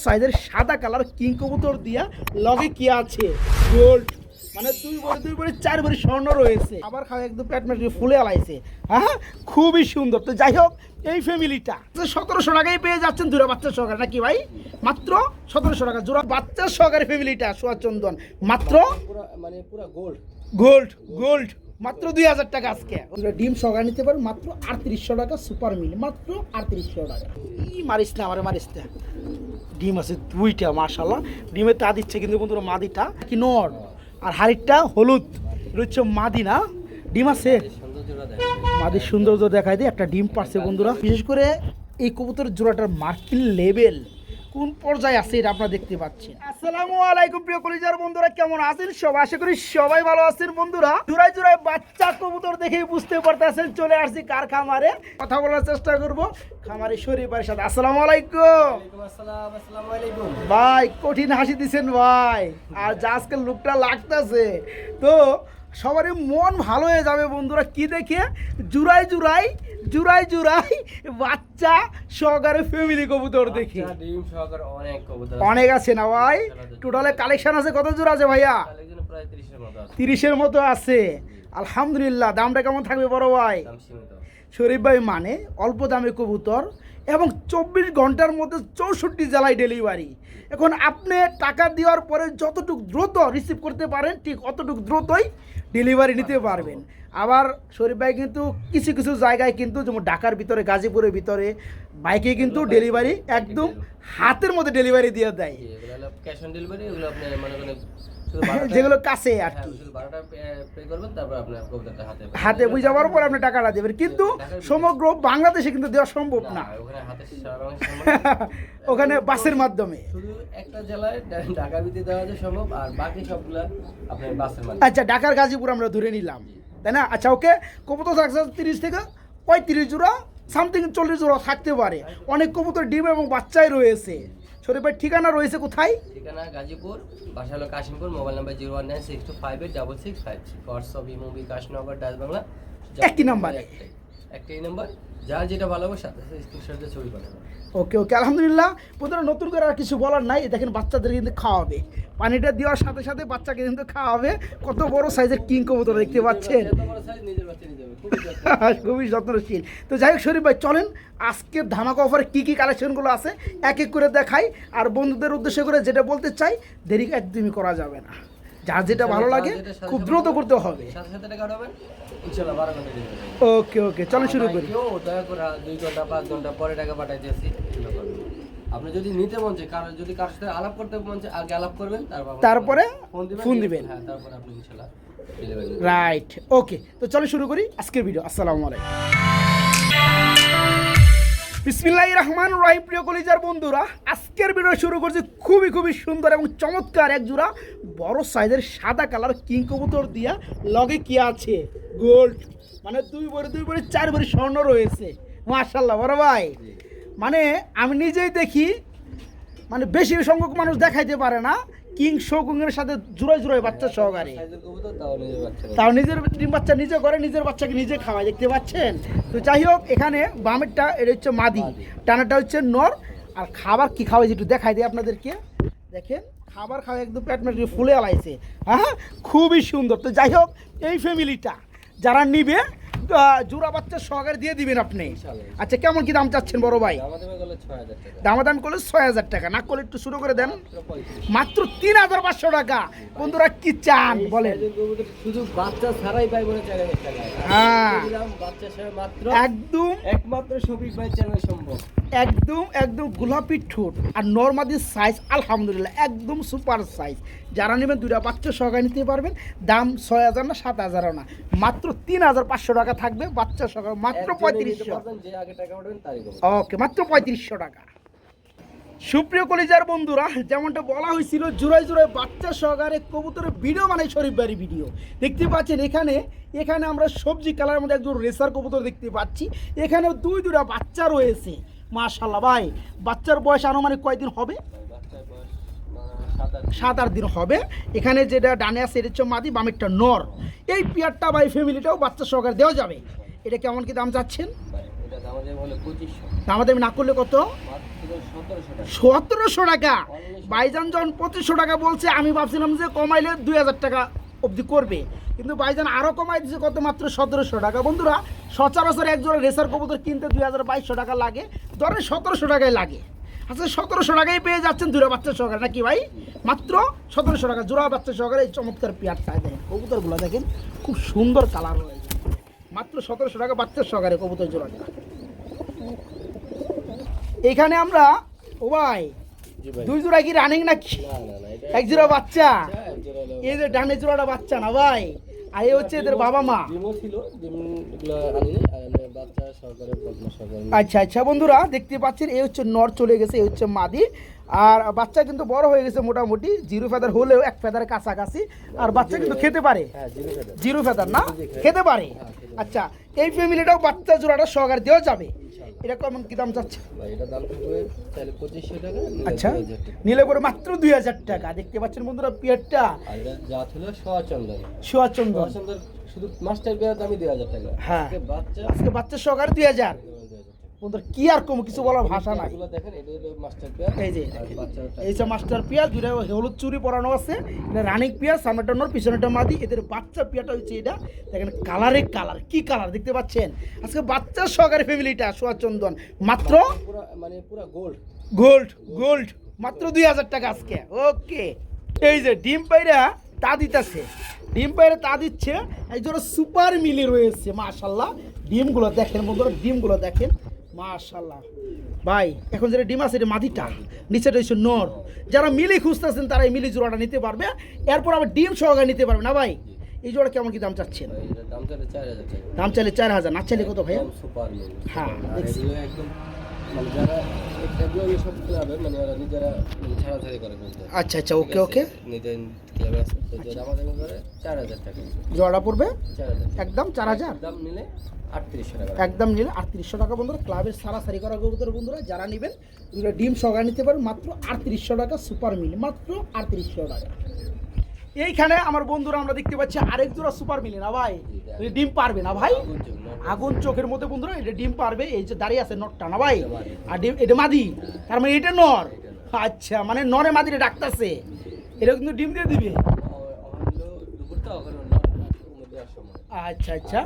সাইজের সাদা colour king কবুতর দিয়া লগে কি আছে গোল্ড, মানে দুই ভরি 4 ভরি স্বর্ণ রয়েছে। আবার খাওয়া একদম পেট মেট ফুলে আলাইছে। হ্যাঁ, খুবই সুন্দর। তো যাই হোক, এই ফ্যামিলিটা 1700 টাকায় পেয়ে যাচ্ছেন জোড়া বাচ্চা সহকারে, নাকি ভাই? মাত্র 1700 টাকা জোড়া বাচ্চা সহকারে ফ্যামিলিটা সোয়াচন্দন মাত্র মানে পুরো গোল্ড গোল্ড গোল্ড মাত্র 2000 টাকা। আজকে ডিম সহকারে নিতে পারেন মাত্র 3800 টাকা। সুপার মিল মাত্র 3800 টাকা। মারিস না, আমারে মারিস না। ডিম আছে দুইটা, মাশাআল্লাহ। ডিমে তা দিচ্ছে কিন্তু বন্ধুরা মাদিটা কি নর, আর হাড়িটা হলুদ, এটা হচ্ছে মাদি না? ডিম আছে, মাদির সৌন্দর্য দেখায় দিয়ে একটা ডিম পারছে বন্ধুরা। বিশেষ করে এই কবুতর জোড়াটার মার্কিং লেভেল কোন পর্যায়ে আছে এটা আপনারা দেখতে পাচ্ছেন। আসসালামু আলাইকুম প্রিয় কলিজার বন্ধুরা, কেমন আছেন সবাই? আশা করি সবাই ভালো আছেন বন্ধুরা। জোড়ায় জোড়ায় বাচ্চা কবুতর দেখেই বুঝতে পারতেছেন চলে আসছি কার খামারে। কথা বলার চেষ্টা করব খামারে শরীফ ভাইয়ের সাথে। আসসালামু আলাইকুম। আসসালামু আলাইকুম ভাই, কঠিন হাসি দিছেন ভাই, আর যা আজকে লুকটা লাগতেছে তো সবারই মন ভালো হয়ে যাবে বন্ধুরা। কি দেখে জুড়াই জুড়াই জুড়াই জুড়াই বাচ্চা সহকারে ফ্যামিলি কবুতর দেখি। ডিম সহকারে অনেক কবুতর অনেক আছে না ভাই? টোটালে কালেকশন আছে কত জোড়া আছে ভাইয়া? প্রায় 30 এর মতো আছে। 30-এর মতো আছে, আলহামদুলিল্লাহ। দামটা কেমন থাকবে বড় ভাই? দাম সীমিত। শরীফ ভাই মানে অল্প দামে কবুতর এবং 24 ঘন্টার মধ্যে 64 জেলায় ডেলিভারি। এখন আপনি টাকা দেওয়ার পরে যতটুকু দ্রুত রিসিভ করতে পারেন ঠিক অতটুকু দ্রুতই ডেলিভারি নিতে পারবেন। আবার শরীফ ভাই কিন্তু কিছু কিছু জায়গায় কিন্তু যেমন ঢাকার ভিতরে, গাজীপুরের ভিতরে বাইকে কিন্তু ডেলিভারি একদম হাতের মধ্যে ডেলিভারি দিয়ে দেয়। এগুলো হলো ক্যাশ অন ডেলিভারি, এগুলো আপনি মনে করেন যেগুলো কাছে আর কি, শুধু 12টা পে করবেন, তারপর আপনার কবুতরটা হাতে বুঝে যাওয়ার পর আপনি টাকাটা দেবেন। কিন্তু সমগ্র বাংলাদেশে কিন্তু দেওয়া সম্ভব না, ওখানে হাতে সারা ওখানে বাসের মাধ্যমে। শুধু একটা জেলায় ঢাকা ভিতরে দেওয়া যায় সম্ভব, আর বাকি সবগুলা আপনার বাসের মাধ্যমে। আচ্ছা, ঢাকার গাজীপুর আমরা ধরে নিলাম, তাই না? আচ্ছা, ওকে। কবুতর 30 থেকে 35 জোড়া, সামথিং 40 জোড়া থাকতে পারে। অনেক কবুতর ডিম এবং বাচ্চাই রয়েছে। শরীফ ভাই ঠিকানা রয়েছে কোথায়? ঠিকানা গাজীপুর, বাসা হলো Kashimpur, mobile number 01962586656। WhatsApp, Imo, bKash, Nagad, Dutch Bangla একই নাম্বার, একটাই নাম্বার। যার যেটা ভালো হবে সাথে সাথে স্ক্রিনশট দিয়ে ছবি পাঠাবেন। ওকে ওকে, আলহামদুলিল্লাহ। বন্ধুরা, নতুন করে আর কিছু বলার নাই। দেখেন বাচ্চাদের কিন্তু খাওয়াবে, পানিটা দেওয়ার সাথে সাথে বাচ্চাকে কিন্তু খাওয়াবে। কত বড় সাইজের কিং কবুতর দেখতে পাচ্ছেন, খুবই যত্নশীল। তো যাই হোক শরীফ ভাই, চলেন আজকের ধামাকা অফারে কী কী কালেকশনগুলো আছে এক এক করে দেখাই। আর বন্ধুদের উদ্দেশ্য করে যেটা বলতে চাই, দেরি একদমই করা যাবে না। যার যেটা ভালো লাগে খুব দ্রুত করতে হবে। সাথে সাথে টাকা পাঠাবেন, ইনশাআল্লাহ 12 ঘন্টা দিবেন। ওকে ওকে, চলেন শুরু করি। কেউ দয়া করে 2 ঘন্টা 5 ঘন্টা পরে টাকা পাঠাই দিয়েছি। আপনি যদি নিতে মন চায়, কারণ যদি কারোর সাথে আলাপ করতে মন চায়, আগে আলাপ করবেন, তারপরে ফোন দিবেন। হ্যাঁ, তারপরে আপনি ইনশাআল্লাহ ডেলিভারি। রাইট, ওকে। তো চলো শুরু করি আজকের ভিডিও। আসসালামু আলাইকুম। বিসমিল্লাহির রহমানির রহিম। প্রিয় কলিজার বন্ধুরা, আজকের ভিডিও শুরু করছি খুবই খুবই সুন্দর এবং চমৎকার এক জোড়া বড় সাইজের সাদা কালার কিং কবুতর দিয়া লগে কি আছে গোল্ড, মানে দুই ভরি 4 ভরি স্বর্ণ রয়েছে। মাশাআল্লাহ বড় ভাই, মানে আমি নিজেই দেখি, মানে বেশি সংখ্যক মানুষ দেখাইতে পারে না কিং শৌকুংয়ের সাথে জোড়ায় জোড়ায় বাচ্চা সহকারে, তাও নিজের ডিম বাচ্চা নিজে করে, নিজের বাচ্চাকে নিজে খাওয়ায়, দেখতে পাচ্ছেন। তো যাই হোক, এখানে বামেরটা এটা হচ্ছে মাদি, টানাটা হচ্ছে নর। আর খাবার কি খাওয়াই একটু দেখাই দিই আপনাদেরকে। দেখেন খাবার খাওয়া একদম পেট মেট ফুলে আলাইছে। হ্যাঁ, খুবই সুন্দর। তো যাই হোক, এই ফ্যামিলিটা যারা নিবে জোড়া বাচ্চা সহকারে দিয়ে দিবেন আপনি। আচ্ছা, কেমন কি দাম চাচ্ছেন বড় ভাই? দামাদাম করলে 6000 টাকা, না করলে একটু শুরু করে দেন মাত্র 3500 টাকা। বন্ধুরা কি চান বলেন? শুধু বাচ্চা ছাড়াই পাই বলে 4000 টাকা। হ্যাঁ, বাচ্চা ছাড়া মাত্র একদম একমাত্র শফিক ভাই চ্যানেল সম্ভব। একদম একদম গোলাপি ঠোঁট আর নরমাদির সাইজ আলহামদুলিল্লাহ একদম সুপার সাইজ। যারা নেবেন দুইটা বাচ্চা সহকারে নিতে পারবেন। দাম 6000 না 7000 না, মাত্র 3500 টাকা থাকবে বাচ্চা সহকারে, মাত্র 3500। ওকে, মাত্র 3500 টাকা। সুপ্রিয় কলিজার বন্ধুরা, যেমনটা বলা হয়েছিল জোড়ায় জোড়ায় বাচ্চা সহকারে কবুতরের ভিডিও মানে শরীফ বাড়ি ভিডিও দেখতে পাচ্ছেন। এখানে আমরা সবজি কালারের মধ্যে একজন রেসার কবুতর দেখতে পাচ্ছি। এখানে দুইটা বাচ্চা রয়েছে। মাশাআল্লাহ ভাই, বাচ্চার বয়স আনুমানিক কয়দিন হবে? 7-8 দিন হবে। এখানে যেটা ডানে আছে এটা হচ্ছে মাদি, বামেরটা নর। এই পেয়ারটা ভাই ফ্যামিলিটাও বাচ্চা সহকারে দেওয়া যাবে। এটা কেমন কি দাম চাচ্ছেন? আমাদের বলে 2500, আমাদের না করলে কত? মাত্র 1700 টাকা। 1700 টাকা। ভাইজান যখন 2500 টাকা বলছে আমি ভাবছিলাম যে কমাইলে 2000 টাকা অবধি করবে, কিন্তু ভাইজান আরও কমাই দিচ্ছে কত? মাত্র 1700 টাকা। বন্ধুরা সচরাচর একজোড়া রেসার কবুতর কিনতে 2200 টাকা লাগে, ধরেন 1700 টাকায় লাগে। আচ্ছা 1700 টাকায় পেয়ে যাচ্ছেন জোড়া বাচ্চা সহকারে, নাকি ভাই? মাত্র 1700 টাকা জোড়া বাচ্চা সহকারে এই চমৎকার পেয়ারটা দেখেন, কবুতরগুলো দেখেন খুব সুন্দর কালার রয়েছে। মাত্র 1700 টাকা বাচ্চা সহকারে কবুতর জোড়াটা। এইখানে আমরা ও ভাই জি ভাই। দুই জোড়া কি রানিং নাকি? না না না, এটা এক জোড়া বাচ্চা। এক জোড়া হলো এই যে ডানে জোড়াটা বাচ্চা না ভাই, আর এই হচ্ছে এদের বাবা মা। ডিমও ছিল, ডিমগুলো আনি আর এমনি বাচ্চা সহকারে বকনা সহকারে। আচ্ছা আচ্ছা বন্ধুরা দেখতে পাচ্ছেন এই হচ্ছে নর চলে গেছে, এই হচ্ছে মাদি, আর বাচ্চা কিন্তু বড় হয়ে গেছে মোটামুটি, জিরো ফেদার হলেও এক ফেদারের কাছাকাছি, আর বাচ্চা কিন্তু খেতে পারে। হ্যাঁ জিরো ফেদার। জিরো ফেদার না, খেতে পারে। আচ্ছা এই ফ্যামিলিটাও বাচ্চা জোড়াটা সহকারে দেওয়া যাবে। এটা কেমন কি দাম চাচ্ছে ভাই? এটা দাম থাকবে তাহলে 2500 টাকা, নিলে আচ্ছা 2000 টাকা। নিলে পরে মাত্র 2000 টাকা। দেখতে পাচ্ছেন বন্ধুরা পিয়ারটা আর এটা জাত হলো সোয়াচন্দন। সুয়াচন্দন। সোয়াচন্দন শুধু মাস্টার পেয়ার দামই 2000 টাকা। হ্যাঁ। আজকে বাচ্চা আজকে বাচ্চা সহকারে 2000। 2000 টাকা। বন্ধুরা কি আর কম কিছু বলার ভাষা নাই। এগুলো দেখেন, এটা হলো মাস্টার পেয়ার। এই যে আর বাচ্চাটা এই যে মাস্টার পিয়ার, দুটো হলুদ চুরি পরানো আছে, এটা রানিং পিয়ার, সামনেটা নর পিছনেটা মাদি। এদের বাচ্চা পিয়ারটা হচ্ছে এটা দেখেন, কালারে কালার, কি কালার দেখতে পাচ্ছেন। আজকে বাচ্চা সহকারে ফ্যামিলিটা সোয়াচন্দন মাত্র পুরো মানে পুরো গোল্ড। গোল্ড গোল্ড মাত্র 2000 টাকা আজকে। ওকে এই যে ডিম পাইরা তা দিতেছে, ডিম পাইরা তা দিচ্ছে, একজন সুপার মিলি রয়েছে মাশাল্লাহ। ডিমগুলো দেখেন বন্ধুরা, ডিমগুলো দেখেন মাশাল্লাহ। ভাই এখন যেটা ডিম আছে এটা মাদিটা, নিচেটা হচ্ছে নর। যারা মিলি খুঁজতেছেন তারা এই মিলি জোড়াটা নিতে পারবে, এরপর আবার ডিম সহকারে নিতে পারবে না ভাই। এই জোড়া কেমন কি দাম চাচ্ছেন? ভাই এটা দাম চাইলে 4000 টাকা। দাম চাইলে 4000, না চাইলে কত ভাইয়া? একদম সুপার মিল। হ্যাঁ, আর দেখছি। এগুলো একদম মানে যারা এগুলো সব ক্লাবে মানে ওরা নিজেরা ছাড়াছাড়ি করে বলতে। আচ্ছা আচ্ছা ওকে ওকে। নিজের ক্লাবে আছে তো যে আমাদের করে 4000 টাকা। জোড়া পড়বে 4000 একদম 4000। দাম নিলে 3800 টাকা। একদম নিলে 3800 টাকা বন্ধুরা। ক্লাবের সারাসারি করা কবুতর বন্ধুরা যারা নেবেন দুটো ডিম সহকারে নিতে পারেন মাত্র 3800 টাকা, সুপার মিল মাত্র 3800 টাকা। এইখানে আমার বন্ধুরা আমরা দেখতে পাচ্ছি আরেক জোড়া সুপার মিলি না ভাই, এটা ডিম পারবে না ভাই? আগুন চোখের মধ্যে বন্ধুরা এটা ডিম পারবে। এই যে দাঁড়িয়ে আছে নরটা না ভাই, আর ডিম এটা মাদি, তার মানে এটা নর। আচ্ছা মানে নরে মাদিরে ডাকতেছে, এটা কিন্তু ডিম দিয়ে দিবে। হলো দুপুরটা ওখানে মধ্যে সময় আচ্ছা আচ্ছা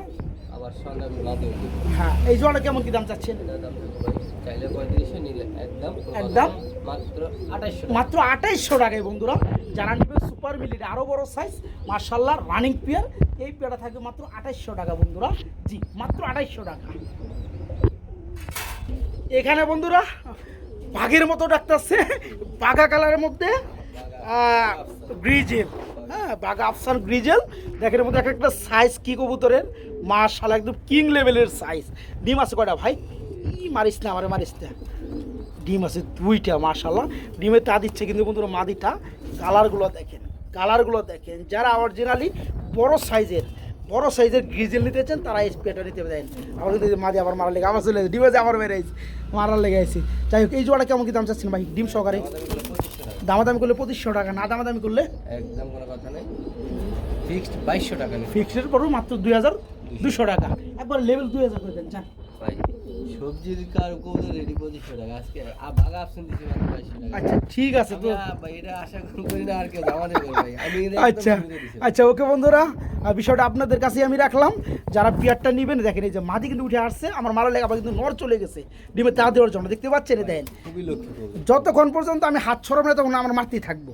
আবার সন্ধ্যা রাতে উঠবে। হ্যাঁ এই জোড়াটা কেমন কি দাম চাচ্ছেন? এটা দাম থাকবে ভাই চাইলে 3500, নিলে একদম একদম মাত্র 2800 টাকা। মাত্র 2800 টাকায় বন্ধুরা। যারা নেবে সুপার মিলির আরও বড় সাইজ মার্শাল্লাহ রানিং পেয়ার, এই পেয়ারটা থাকবে মাত্র 2800 টাকা বন্ধুরা। জি মাত্র 2800 টাকা। এখানে বন্ধুরা বাঘের মতো ডাকতেছে, বাঘা কালারের মধ্যে গ্রিজেল, হ্যাঁ বাঘা আফসান গ্রিজেল। দেখেন এর মধ্যে এক একটা সাইজ কি কবুতরের মাশাআল্লাহ একদম কিং লেভেলের সাইজ। ডিম আছে কয়টা ভাই? মারিস না আমারে, মারিস না। ডিম আছে 2টা মাশাআল্লাহ। ডিমে তা দিচ্ছে কিন্তু বন্ধুরা মাদিটা। কালারগুলো দেখেন, কালারগুলো দেখেন। যারা অরিজিনালি বড় সাইজের গ্রিজেল নিতে চান তারা এই পেটা নিতে দেন। আমার কিন্তু মাদি আবার মারা লেগে আমার চলে ডিমে যে আমার মেরে মারার লেগে আছে। যাই হোক এই জোড়াটা কেমন কি দাম চাচ্ছেন ভাই ডিম সহকারে? দামাদামি করলে 2500 টাকা, না দামাদামি করলে একদম কোনো কথা নেই, ফিক্সড 2200 টাকা নেই। ফিক্সড পড়বে মাত্র 2200 টাকা। একবার লেভেল 2000 করে দেন যান ভাই সবজির কার কবুতর রেডি 2500 টাকা আজকে বাঘা অপশন দিছি মাত্র 2200 টাকা। আচ্ছা ঠিক আছে তো। ভাই এটা আশা করি না আর কেউ আমাদের করবে ভাই। আমি এটা আচ্ছা আচ্ছা ওকে বন্ধুরা, বিষয়টা আপনাদের কাছেই আমি রাখলাম। যারা পিয়ারটা নেবেন দেখেন এই যে মাদি কিন্তু উঠে আসছে, আমার মারা লেগে আবার কিন্তু নর চলে গেছে ডিমে তা দেওয়ার জন্য। দেখতে পাচ্ছেন দেন, খুবই লক্ষ্য করব। যতক্ষণ পর্যন্ত আমি হাত ছড়াবো না তখন আমার মারতেই থাকবো,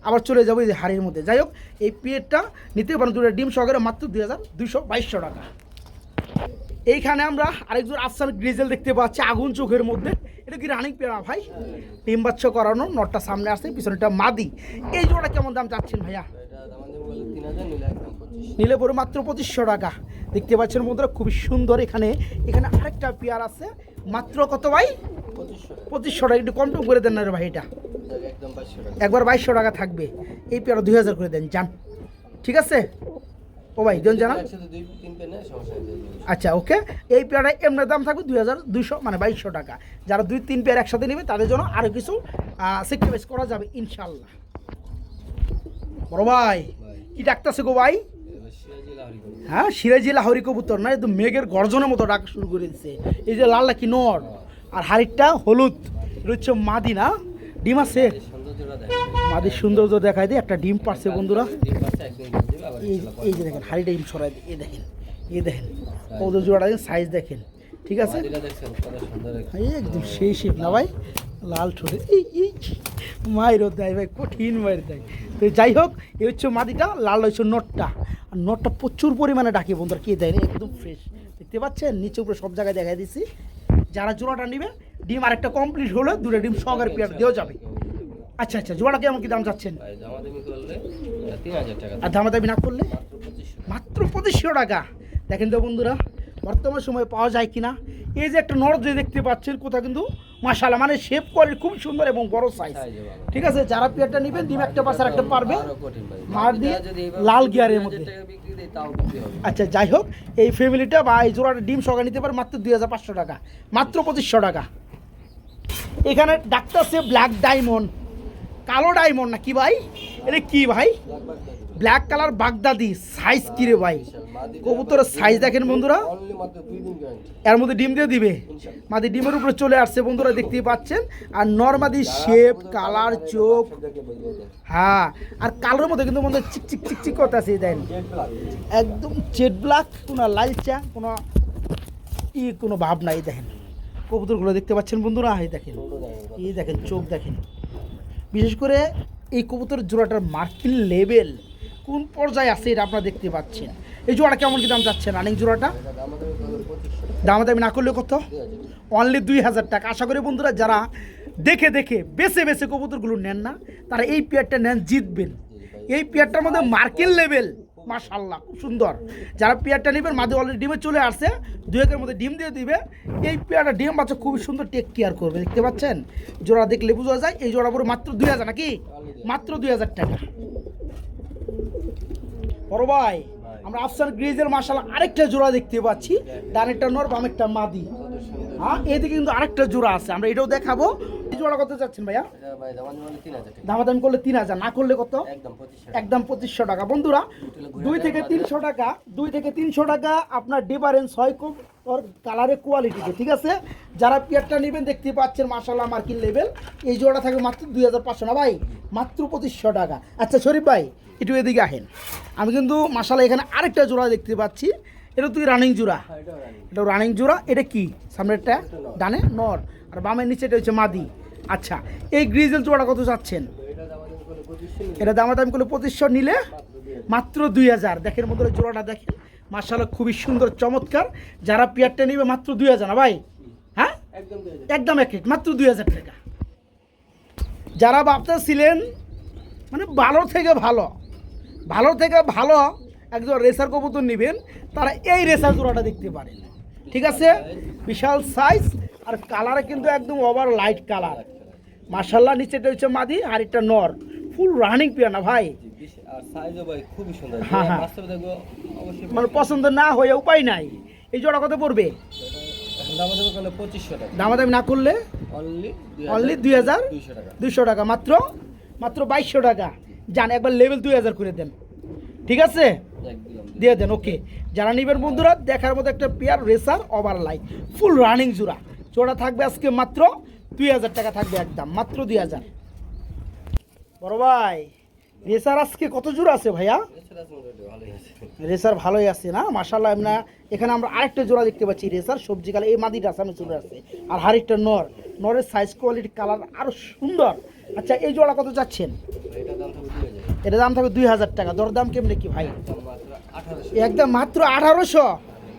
আবার চলে যাবো এই যে হাড়ির মধ্যে। যাই হোক এই পিয়ারটা নিতে পারেন দুটো ডিম সহকারে মাত্র 2200 টাকা। এইখানে আমরা আরেকজন আফসান গ্রিজেল দেখতে পাচ্ছি আগুন চোখের মধ্যে। এটা কি রানিং পেয়ারা ভাই? ডিম বাচ্চা করানো, নটটা সামনে আসছে, পিছনেটা মাদি। এই জোড়া কেমন দাম চাচ্ছেন ভাইয়া? এটা আমাদের বলে 3000, নিলে একদম 2500। নিলে পরে মাত্র 2500 টাকা। দেখতে পাচ্ছেন বন্ধুরা খুবই সুন্দর। এখানে আরেকটা পেয়ার আছে মাত্র কত ভাই? 2500 টাকা। একটু কম টম করে দেন না রে ভাই, এটা একদম 2200 টাকা। একবার 2200 টাকা থাকবে। এই পেয়ারা 2000 করে দেন যান, ঠিক আছে ও ভাই জন জানা। একসাথে 2-3 পেন সমস্যা নেই। আচ্ছা ওকে এই পেয়ারটা এমনি দাম থাকবে 2200 মানে 2200 টাকা। যারা 2-3 পেয়ার একসাথে নেবে তাদের জন্য আরও কিছু স্যাক্রিফাইস করা যাবে ইনশাল্লাহ। বড় ভাই ভাই কি ডাকতেছে গো ভাই? এবার সিরাজি লাহোরি কবুতর। হ্যাঁ সিরাজি লাহোরি কবুতর না, একদম মেঘের গর্জনের মতো ডাক শুরু করে দিচ্ছে। এই যে লালটা কি নর, আর হাড়িটা হলুদ, এটা হচ্ছে মাদি না, ডিম আছে। এই সৌন্দর্যটা দেখেন। মাদির সৌন্দর্য দেখায় দিয়ে একটা ডিম পারছে বন্ধুরা। ডিম পাচ্ছে, একদম ডিম দিবে, আবার এই ইনশাআল্লাহ এই যে দেখেন হাড়িটা ডিম সরাই দিয়ে, এই দেখেন, এই দেখেন কবুতর জোড়াটা দেখেন, সাইজ দেখেন, ঠিক আছে। মাদিটা দেখছেন কত সুন্দর একটা। এই একদম সেই শিপ না ভাই, লাল ঠোঁটে এই মায়েরও দেয় ভাই, কঠিন মায়ের দেয়। তো যাই হোক, এই হচ্ছে মাদিটা, লাল হচ্ছে নটটা। আর নটটা প্রচুর পরিমাণে ডাকে বন্ধুরা, কে দেয় একদম ফ্রেশ, দেখতে পাচ্ছেন নিচে উপরে সব জায়গায় দেখাই দিছি। যারা জোড়াটা নেবে, ডিম আরেকটা কমপ্লিট হলে দুটো ডিম সহকারে পেয়ার দেওয়া যাবে। আচ্ছা আচ্ছা, জোড়া কেমন কি দাম চাচ্ছেন? ভাই দামাদামি করলে 3000 টাকা, আর দামাদামি না করলে মাত্র 2500 মাত্র 2500 টাকা। দেখেন তো বন্ধুরা, বর্তমান সময়ে পাওয়া যায় কিনা। এই যে একটা নরদ যে দেখতে পাচ্ছেন, কোথাও কিন্তু মাশাআল্লাহ, মানে শেপ কোয়ালিটি খুব সুন্দর এবং বড় সাইজ, সাইজে ভালো। ঠিক আছে। যারা পেয়ারটা নেবেন, ডিম একটা পাশে একটা পারবে, আরো কঠিন ভাই। মার দিয়ে মাদিটা যদি এইভাবে লাল গিয়ারের 2000 মধ্যে। টাকা বিক্রি দেয় তাও বিক্রি হবে। আচ্ছা যাই হোক, এই ফ্যামিলিটা বা এই জোড়াটা ডিম সহকারে নিতে পারে মাত্র 2500 টাকা, মাত্র 2500 টাকা। এখানে ডাক্তার সে ব্ল্যাক ডায়মন্ড, কালো ডায়মন্ড না কি ভাই, এটা কি ভাই? ব্ল্যাক কালার বাগদাদি, সাইজ কি রে ভাই? কবুতরের সাইজ দেখেন বন্ধুরা, অনলি মাত্র 2 দিন গ্যারান্টি। এর মধ্যে ডিম দিয়ে দিবে, মাদি ডিমের উপরে চলে আসছে বন্ধুরা, দেখতেই পাচ্ছেন। আর নর্মাদি শেপ, কালার, চোখ, হ্যাঁ, আর কালোর মধ্যে কিন্তু বন্ধু চিক চিক চিক চিক করতে আছে, দেন একদম জেড ব্ল্যাক, কোনো লালচা, কোনো ভাব নাই। দেখেন কবুতরগুলো দেখতে পাচ্ছেন বন্ধুরা, এই দেখেন, এই দেখেন চোখ দেখেন। বিশেষ করে এই কবুতরের জোড়াটার মার্কিং লেভেল কোন পর্যায়ে আছে এটা আপনারা দেখতে পাচ্ছেন। এই জোড়াটা কেমন কি দাম চাচ্ছেন? রানিং জোড়াটা দামাদামি না করলে কত? অনলি 2000 টাকা। আশা করি বন্ধুরা, যারা দেখে দেখে বেছে বেছে কবুতরগুলো নেন না, তারা এই পেয়ারটা নেন, জিতবেন। এই পেয়ারটার মধ্যে মার্কেট লেভেল মাশাআল্লাহ, খুব সুন্দর। যারা পেয়ারটা নেবেন, মাদি অলরেডি ডিমে চলে আসছে, 2 একের মধ্যে ডিম দিয়ে দিবে। এই পেয়ারটা ডিম বাচ্চা খুবই সুন্দর টেক কেয়ার করবে, দেখতে পাচ্ছেন। জোড়া দেখলে বোঝা যায়। এই জোড়া পরে মাত্র 2000 নাকি? মাত্র 2000 টাকা। বড় ভাই, আমরা আফসার গ্রিজের মাশাআল্লাহ আরেকটা জোড়া দেখতে পাচ্ছি, ডানেরটা নর, বামেরটা মাদি। হ্যাঁ, এদিকে কিন্তু আরেকটা জোড়া আছে, আমরা এটাও দেখাবো। এই জোড়া কত যাচ্ছেন ভাইয়া? এটা ভাই দামাদামি করলে 3000 টাকা, দামাদামি করলে 3000, না করলে কত? একদম 2500 একদম 2500 টাকা। বন্ধুরা, 2 থেকে 300 টাকা, 2 থেকে 300 টাকা আপনার ডিফারেন্স হয় খুব ওর কালারের কোয়ালিটিতে, ঠিক আছে। যারা পেয়ারটা নেবেন, দেখতে পাচ্ছেন মাশাআল্লাহ মার্কিন লেভেল। এই জোড়া থাকে মাত্র 2500 না ভাই, মাত্র 2500 টাকা। আচ্ছা শরীফ ভাই, একটু এদিকে আসেন। আমি কিন্তু মাশাআল্লাহ এখানে আরেকটা জোড়া দেখতে পাচ্ছি, এটা তুই রানিং জোড়া, এটা রানিং জোড়া। এটা কি? সামনেরটা ডানে নর, আর বামের নিচেটা হচ্ছে মাদি। আচ্ছা, এই গ্রিজেল জোড়াটা কত চাচ্ছেন? এটা দামাদামি করলে 2500, নিলে মাত্র 2000। দেখেন বন্ধুরা, জোড়াটা দেখেন মাশাআল্লাহ, খুবই সুন্দর চমৎকার। যারা পেয়ারটা নেবে মাত্র 2000 না ভাই, হ্যাঁ একদম এক মাত্র 2000 টাকা। যারা ভাবতেছিলেন মানে ভালো থেকে ভালো, ভালো থেকে ভালো একজন রেসার কবুতর নেবেন, তারা এই রেসার জোড়াটা দেখতে পারেন, ঠিক আছে। বিশাল সাইজ, আর কালারে কিন্তু একদম ওভার লাইট কালার মাশাআল্লাহ। নিচেটা হচ্ছে মাদি, আর একটা নর, ফুল রানিং পেয়ার না ভাই। আর সাইজও ভাই খুবই সুন্দর। হ্যাঁ, হ্যাঁ। বাস্তবে দেখবো অবশ্যই মানে পছন্দ না হয়ে উপায় নাই। এই জোড়া কত পড়বে? দামাদামি করলে 2500 টাকা, দামাদামি না করলে অনলি 2200 টাকা। 200 টাকা, মাত্র 2200 টাকা। যান একবার লেভেল 2000 করে দেন, ঠিক আছে, একদম দিয়ে দেন। ওকে, যারা নেবেন বন্ধুরা, দেখার মতো একটা pair racer over light full running জোড়া। জোড়া থাকবে আজকে মাত্র 2000 টাকা, থাকবে একদম মাত্র 2000। বড় ভাই, রেসার আজকে কত জোড়া আছে ভাইয়া? ভালোই আছে। রেসার ভালোই আছে না মাশাআল্লাহ। আমরা এখানে আমরা আরেকটা জোড়া দেখতে পাচ্ছি রেসার, সবজি কালার। এই মাদিটা সামনে চলে আসছে, আর হারিকটা নর, নরের সাইজ কোয়ালিটি কালার আরো সুন্দর। আচ্ছা, এই জোড়া কত যাচ্ছেন? এটা দাম থাকবে 2000, এটা দাম থাকবে 2000 টাকা। দরদাম কেমনে কি ভাই? দাম মাত্র 1800। একদম মাত্র 1800।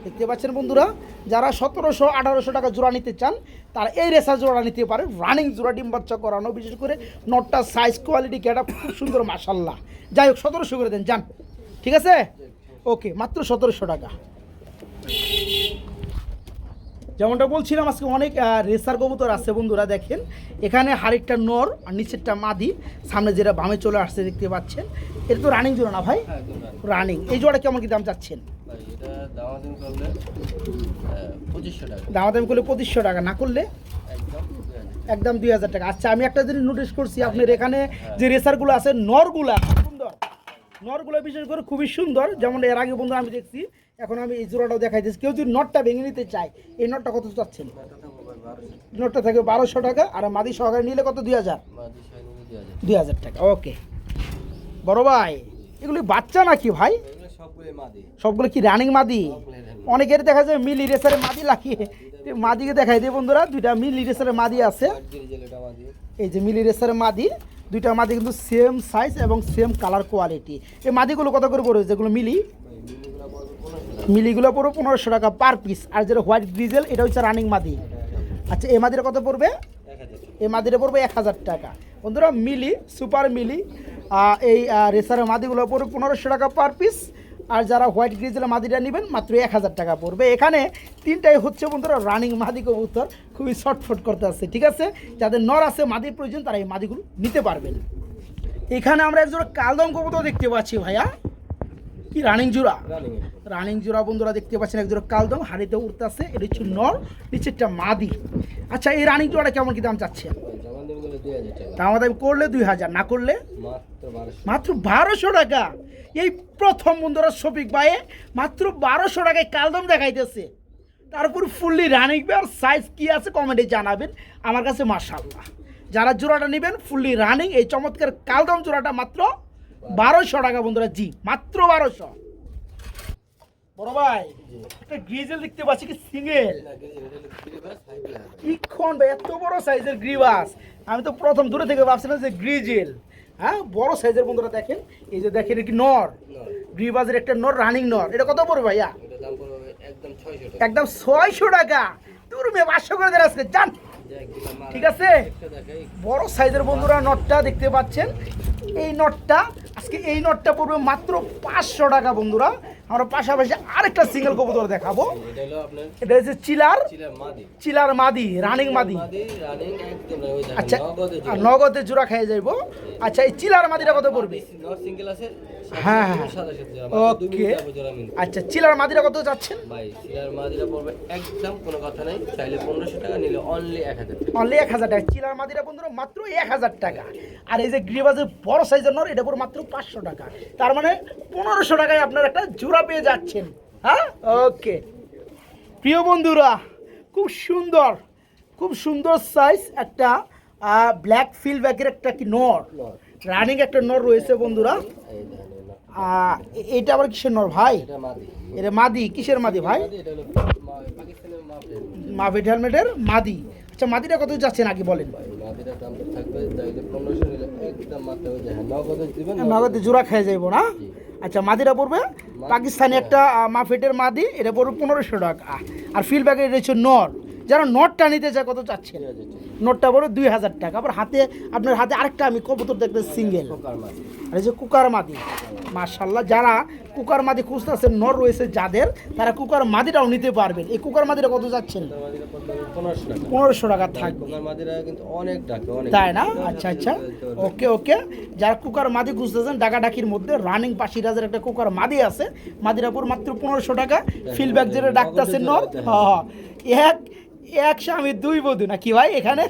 দেখতে পাচ্ছেন বন্ধুরা, যারা 1700-1800 টাকা জোড়া নিতে চান, তারা এই রেসার জোড়া নিতে পারে। রানিং জোড়া, ডিম বাচ্চা করানো, বিশেষ করে নটটার সাইজ কোয়ালিটি কেটা খুব সুন্দর মাশাআল্লাহ। যাই হোক, 1700 করে দেন, যান, ঠিক আছে। ওকে, মাত্র 1700 টাকা। যেমনটা বলছিলাম, আজকে অনেক রেসার কবুতর আছে বন্ধুরা। দেখেন এখানে হাড়িটা নর, আর নিচেরটা মাদি, সামনে যেটা বামে চলে আসছে দেখতে পাচ্ছেন। এটা তো রানিং জোড়া না ভাই? হ্যাঁ, একদম রানিং। এই জোড়া কেমন কি দাম চাচ্ছেন? ভাই এটা দামাদামি করলে 2500 টাকা, দামাদামি করলে 2500 টাকা, না করলে একদম 2000। একদম 2000 টাকা। আচ্ছা, আমি একটা জিনিস নোটিস করছি, আপনার এখানে যে রেসারগুলো আছে, নরগুলা সুন্দর, নরগুলো বিশেষ করে খুবই সুন্দর, যেমন এর আগে বন্ধু আমি দেখছি। এখন আমি এই জোড়াটাও দেখাই দিচ্ছি। কেউ যদি নটটা ভেঙে নিতে চায়, এই নটটা কত চাচ্ছেন? নটটা থাকে 1200 টাকা, আর মাদি সহকারে নিলে কত? 2000। 2000 টাকা। ওকে বড় ভাই, এগুলি বাচ্চা নাকি ভাই? সবগুলো কি রানিং মাদি? অনেকের দেখা যায় মিলি রেসারে মাদি লাগিয়ে, মাদিকে দেখাই দিয়ে বন্ধুরা, দুইটা মিলি রেসারে মাদি আছে। এই যে মিলি রেসারে মাদি, দুইটা মাদি কিন্তু সেম সাইজ এবং সেম কালার কোয়ালিটি। এই মাদিগুলো কত করে পড়বে? যেগুলো মিলিগুলো পড়বে 1500 টাকা পার পিস। আর যেটা হোয়াইট গ্রিজেল, এটা হচ্ছে রানিং মাদি। আচ্ছা, এই মাদিটা কত পড়বে? এই মাদিটা পড়বে 1000 টাকা। বন্ধুরা মিলি, সুপার মিলি, এই রেসারের মাদিগুলো পড়বে 1500 টাকা পার পিস। আর যারা হোয়াইট গ্রিজেলের মাদিটা নেবেন মাত্র 1000 টাকা পড়বে। এখানে তিনটাই হচ্ছে বন্ধুরা রানিং মাদি কবুতর, খুবই শর্টফট করতে আসছে। ঠিক আছে, যাদের নর আছে মাদির প্রয়োজন তারা এই মাদিগুলো নিতে পারবেন। এখানে আমরা একজোড়া কালদম কবুতর দেখতে পাচ্ছি ভাইয়া, কি রানিং জোড়া? রানিং জোড়া বন্ধুরা দেখতে পাচ্ছেন, একজোড়া কালদম হাড়িতে উঠতে আছে। এটা হচ্ছে নর, নিচেরটা মাদি। আচ্ছা, এই রানিং জোড়াটা কেমন কি দাম চাচ্ছেন? দাম করলে 2000, না করলে মাত্র 1200 টাকা। এই প্রথম বন্ধুরা শফিক ভাই মাত্র 1200 টাকায় কালদম দেখাইতেছে, তারপর ফুললি রানিং বেয়ার। সাইজ কি আছে কমেন্টে জানাবেন। আমার কাছে মাশাআল্লাহ, যারা জোড়াটা নেবেন ফুললি রানিং এই চমৎকার কালদম জোড়াটা মাত্র 1200 টাকা বন্ধুরা। জি, মাত্র 1200। বড় ভাই, একটা গ্রিজেল দেখতে পাচ্ছি, কি সিঙ্গেল? ইখন ভাই, এত বড় সাইজের গ্রিবাস, আমি তো প্রথম দূরে থেকে ভাবছিলাম যে গ্রিজেল। হ্যাঁ, বড় সাইজের বন্ধুরা দেখেন, এই যে দেখেন কি নর, গ্রিবাসের একটা নর, রানিং নর। এটা কত পড়বে ভাইয়া? একদম 600 টাকা। তোর মেয়ে 500 করে দেন আজকে, জান। ঠিক আছে, বড় সাইজের বন্ধুরা নটটা দেখতে পাচ্ছেন। এই নটটা আজকে, এই নটটা পড়বে মাত্র 500 টাকা বন্ধুরা। আমরা পাশাপাশি আরেকটা সিঙ্গেল কবুতর দেখাবো। এটা হচ্ছে চিলার মাদি, রানিং মাদি। আচ্ছা, নগদে জোড়া খেয়ে যাইবো। আচ্ছা, এই চিলার মাদিটা কত পড়বে? হ্যাঁ হ্যাঁ, ওকে। আচ্ছা, চিলার মাদিটা কত যাচ্ছেন? অনলি 1000 টাকা। চিলার মাদিরা বন্ধুরা মাত্র 1000 টাকা। আর এই যে গ্রিবাজের বড় সাইজের নর, এটা পুরো মাত্র 500 টাকা। তার মানে 1500 টাকায় আপনার একটা জোড়া পেয়ে যাচ্ছেন। হ্যাঁ, ওকে প্রিয় বন্ধুরা, খুব সুন্দর সাইজ একটা ব্ল্যাক ফিলব্যাকের একটা কি নর, রানিং একটা নর রয়েছে বন্ধুরা। এটা আবার কিসের নর ভাই? এটা মাদি। কিসের মাদি ভাই? মাভেট হেলমেটের মাদি। আচ্ছা, মাদিটা কত যাচ্ছে নাকি বলেন? নগদে জোড়া খেয়ে যাইবো না? আচ্ছা, মাদিটা পড়বে পাকিস্তানি একটা মাফেটের মাদি, এটা পড়বে 1500 টাকা। আর ফিলব্যাকের এটা হচ্ছে নর। যারা নটটা নিতে চায় কত চাচ্ছেন? নটটা পড়বে 2000 টাকা। আবার আপনার হাতে আরেকটা আমি কবুতর দেখতে সিঙ্গেল, আর এই যে কুকার মাদি। মাশাআল্লাহ, যারা কুকার মাদি খুঁজতেছেন নর রয়েছে যাদের, তারা কুকার মাদিটাও নিতে পারবেন। এই কুকার মাদিটা কত যাচ্ছেন? 1500 টাকা থাকবে, তাই না? আচ্ছা আচ্ছা, ওকে। যারা কুকার মাদি খুঁজতেছেন ডাকাডাকির মধ্যে, রানিং 50,000 একটা কুকার মাদি আছে। মাদিরা পুরো মাত্র 1500 টাকা। ফিলব্যাক যেটা ডাকতেছেন নর, হ্যাঁ, এক স্বামী দুই বধূ নাকি ভাই এখানে?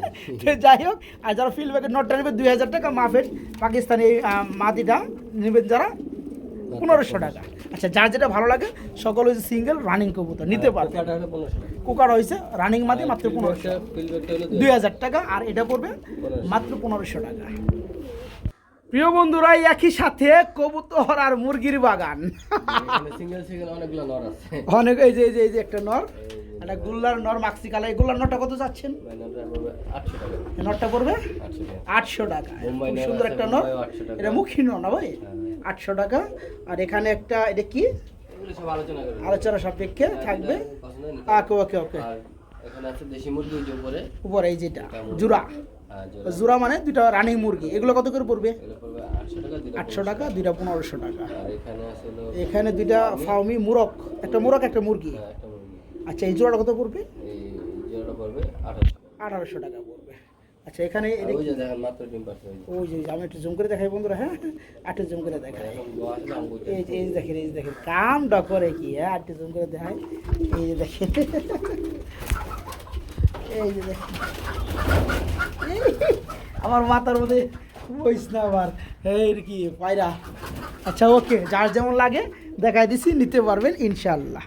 যাই হোক, আর যারা ফিলব্যাকের নটটা নেবে 2000 টাকা, মাফের পাকিস্তানি মাদিটা নেবেন যারা 1500 টাকা। আচ্ছা, যার যেটা ভালো লাগে সকল হচ্ছে সিঙ্গেল রানিং কবুতর নিতে পারবে। কুকার হয়েছে রানিং মাদি মাত্র 2000 টাকা, আর এটা পড়বে মাত্র 1500 টাকা। প্রিয় বন্ধুরা, একই সাথে কবুতর আর মুরগির বাগান, অনেক। এই যে একটা নর, একটা গুল্লার নর, মাক্সি কালার। এই গুল্লার নরটা কত যাচ্ছেন? নরটা পড়বে 800 টাকা। খুব সুন্দর একটা নর, এটা মুখী নর না ভাই? 800 টাকা। আর এখানে একটা, এটা কি আলোচনা সাপেক্ষে থাকবে। ওকে। উপরে এই যেটা জোড়া মানে দুইটা রানিং মুরগি, এগুলো কত করে পড়বে? 800 টাকা, দুইটা 1500 টাকা। এখানে দুইটা ফাউমি মুরগ, একটা মুরগি। আচ্ছা, এই জোড়াটা কত পড়বে? 1800 টাকা পড়বে। আচ্ছা, এখানে ওই যে আমি একটু জুম করে দেখাই বন্ধুরা। হ্যাঁ, একটু জুম করে দেখাই। এই যে দেখেন কামটা করে কি। হ্যাঁ, একটু জুম করে দেখাই। এই যে দেখেন, এই যে দেখেন, আমার মাথার মধ্যে বইস না আবার। এই কি পায়রা, আচ্ছা ওকে, যার যেমন লাগে দেখাই দিছি, নিতে পারবেন ইনশাআল্লাহ।